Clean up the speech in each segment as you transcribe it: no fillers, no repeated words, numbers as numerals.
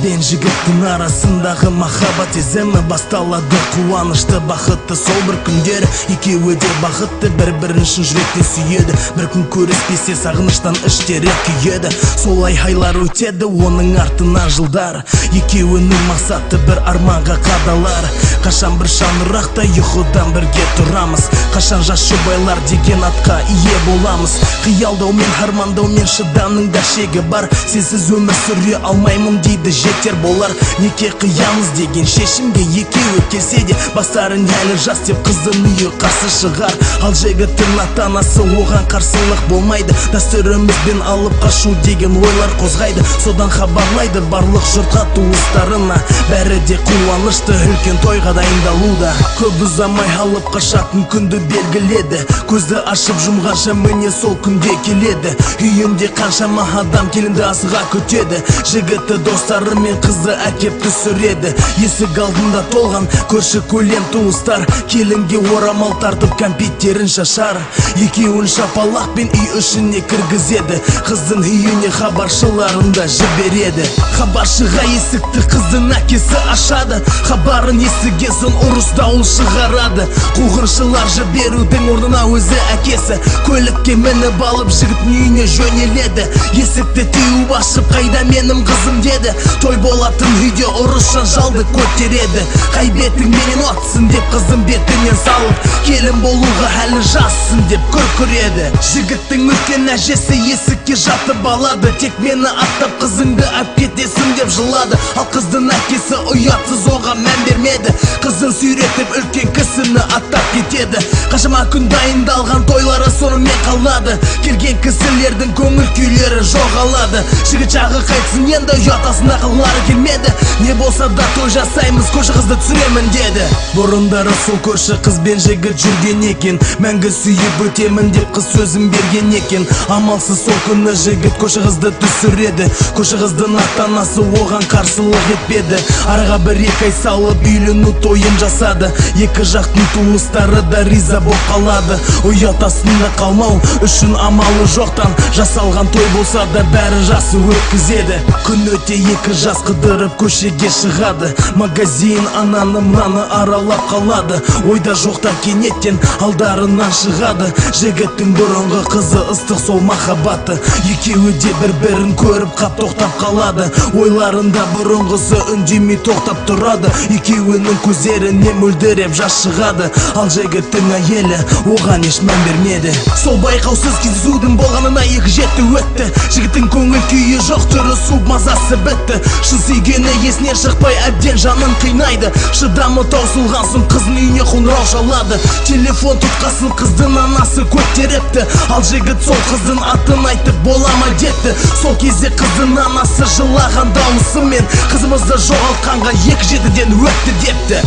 бен жігіттің арасындағы махаббат сезімі басталады. Қуанышты, бақытты сол бір күндері, екеуі де бақытты, бір-бірін шын жүректен сүйеді. Бір күн көріспесе сағыныштан іштері күйеді. Солай айлар өтеді, оның артынан жылдар. Екеуінің мақсаты бір арманға қадалар. Қашан бір шаңырақта ұйқыдан бірге тұрамыз, қашан жас жұбайлар деген атқа ие боламыз. Қиялдаумен, армандаумен шыдамның да шегі бар. Сенсіз өмір сүре алмаймын дейді жетер болар. Неке қиямыз деген шешімге екеуі келсе де, бастарын әлі жас деп қыздың үйі қарсы шығар. Ал жігіттің ата-анасы оған қарсылық болмайды. Дәстүрімізбен алып қашу деген ойлар қозғайды. Содан хабарлайды барлық жұртқа, туыстарына. Бәрі де қуанышты, үлкен тойға дайындалуда. Көп ұзамай алып қашатын күнді белгіледі. Көзді ашып жұмғанша міне сол күнде келеді. Үйінде қаншама адам келінді асыға күтеді. Жігіті достары мен қызды әкеп түсіреді. Есік алдында толған көрші көлем туыстар, келінге орамал тартып кәмпиттерін шашар. Екеуін шапалақпен үй ішіне кіргізеді. Қыздың үйіне хабаршыларын да жібереді. Хабаршыға есікті қыздың әкесі ашады. Хабарын естіген соң ұрыс дауыл шығарады. Қуғыншылар жіберудің орнына өзі әкесі көлікке мініп алып жігіттің үйіне жөнеледі. Есікті теуіп ашып, қайда менің қызым деді. Той болатын үйде ұрыс жанжалды көтереді. Қай бетің менен отсын деп қызым бетінен салып, келін болуға әлі жассың деп күркіреді. Жігіттің үлкен әжесі есікке жатып алады. Тек мені аттап қызыңды әп кетесің деп жылады. Ал қыздың әкесі ұятсыз оған мән бермеді. Қызын сүйретіп үлкен кісіні аттап кетеді. Қашама күн дайындалған тойлары сонымен қалады. Келген кісілердің көңіл күйлері жоғалады. Жігіт жағы қайтсын, енді ұятасына қылғылары келмеді. Не болса да той жасаймыз, көрші қызды түсіремін деді. Бұрындары сол көрші қыз бен жігіт жүрген екен. Мәңгі сүйіп өтемін деп қыз сөзін берген екен. Амалсыз сол күні жігіт көрші қызды түсіреді. Көрші қыздың ата-анасы оған қарсылық етпеді. Араға бір-екі ай салып үйлену тойын жасады. Екі жақтың туыстары да риза боп қалады. Ұят астында қалмау үшін амалы жоқтан жасалған той болса да бәрі жасы өткізеді. Күн өте екі жас қыдырып көшеге шығады. Магазин ананы мынаны аралап қалады. Ойда жоқтан кенеттен алдарынан шығады. Жігіттің бұрынғы қызы ыстық сол махаббаты. Екеуі де бір-бірін көріп қап тоқтап қалады. Ойларында бұрынғысы үндемей тоқтап тұрады. Екеуінің көздеріне мөлдіреп жас шығады. Ал жігіттің әйелі оған еш мән бермеді. Сол байқаусыз кездесудің болғанына екі жеті өтті. Жігіттің көңіл күйі жоқ, түрі суып мазасы бітті. Шын сүйгені есінен шықпай әбден жанын қинайды. Шыдамы таусылған соң қыздың үйіне қоңырау шалады. Телефон тұтқасын қыздың анасы көтеріпті. Ал жігіт сол қыздың атын айтып бола ма депті. Сол кезде қыздың анасы жылаған дауысымен қызымызды жоғалтқанға 2-7-ден өтті депті.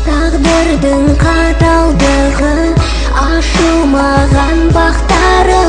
Тағдырдың қаталдығы, ашылмаған бақтары,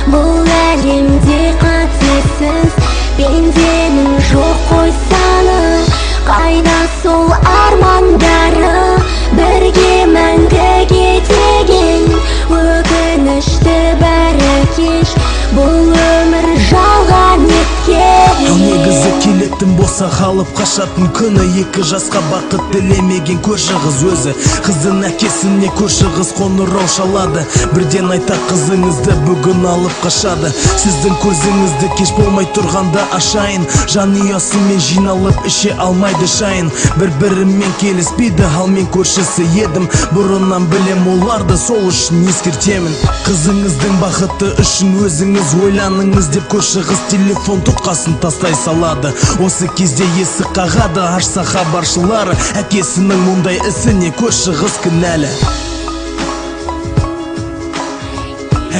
бұл әлемде қатесіз пенденің жоқ қой саны. Қайда сол армандары, бірге мәңгі кетеген, өкінішті бәрі кеш, бұл өмір жалған еткен. Ал негізі келетін болса қалып қашатын күні. Екі жасқа бақыт тілемеген көрші қыз өзі. Қыздың әкесіне көрші қыз қоңырау шалады. Бірден айта қызыңызды бүгін алып қашады. Сіздің көзіңізді кеш болмай тұрғанда ашайын. Жанұясымен жиналып іше алмайды шайын. Бір-бірімен келіспейді, ал мен көршісі едім. Бұрыннан білем оларды, сол үшін ескертемін. Қызыңыздың бақыты үшін өзіңіз ойланыңыз деп көрші қыз телефон тұтқасын тастай салады. Осы кезде есік қағады, ашса хабаршылары. Әкесінің мұндай ісіне көрші қыз кінәлі.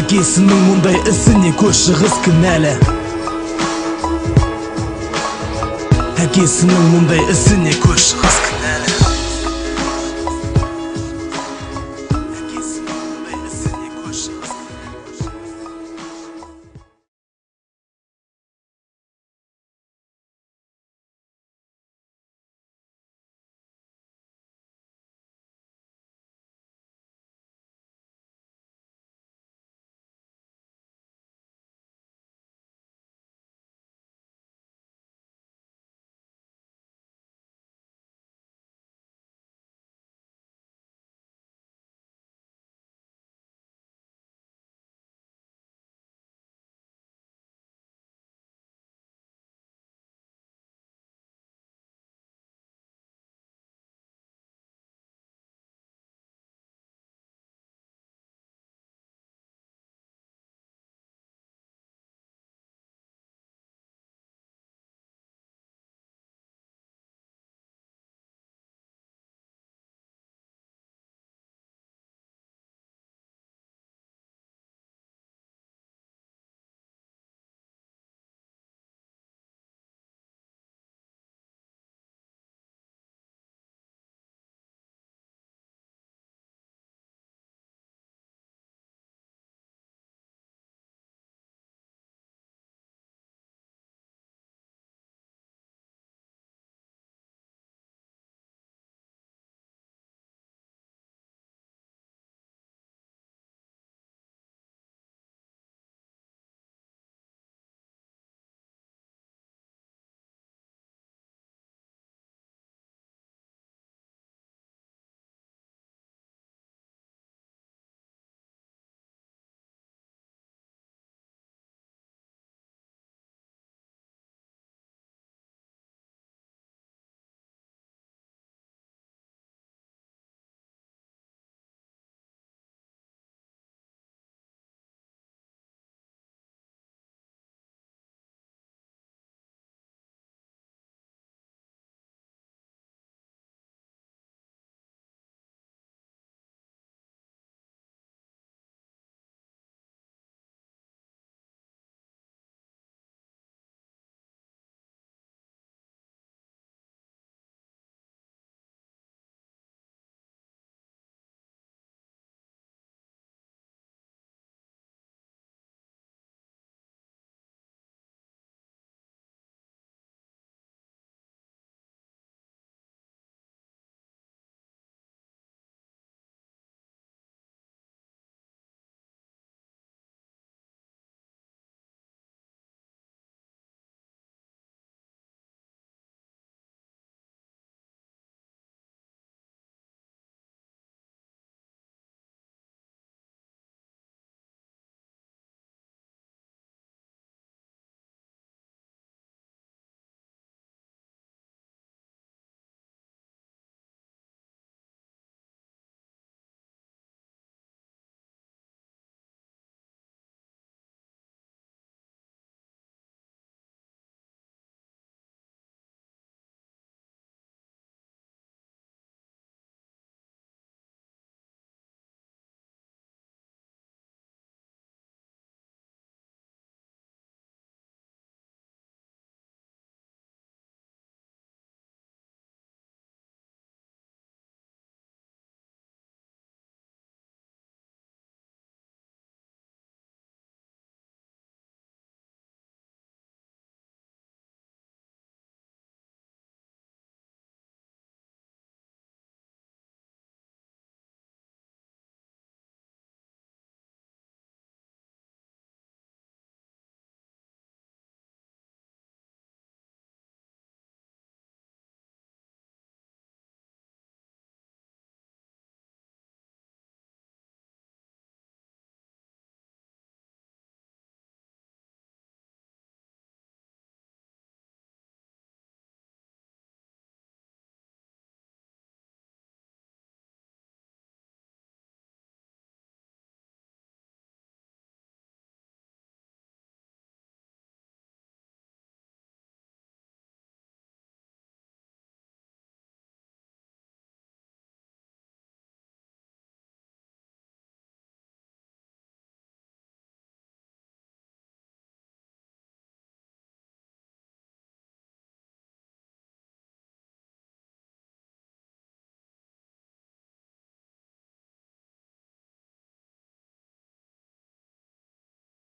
Әкесінің мұндай ісіне көрші қыз кінәлі. Әкесінің мұндай ісіне көрші қыз кінәлі.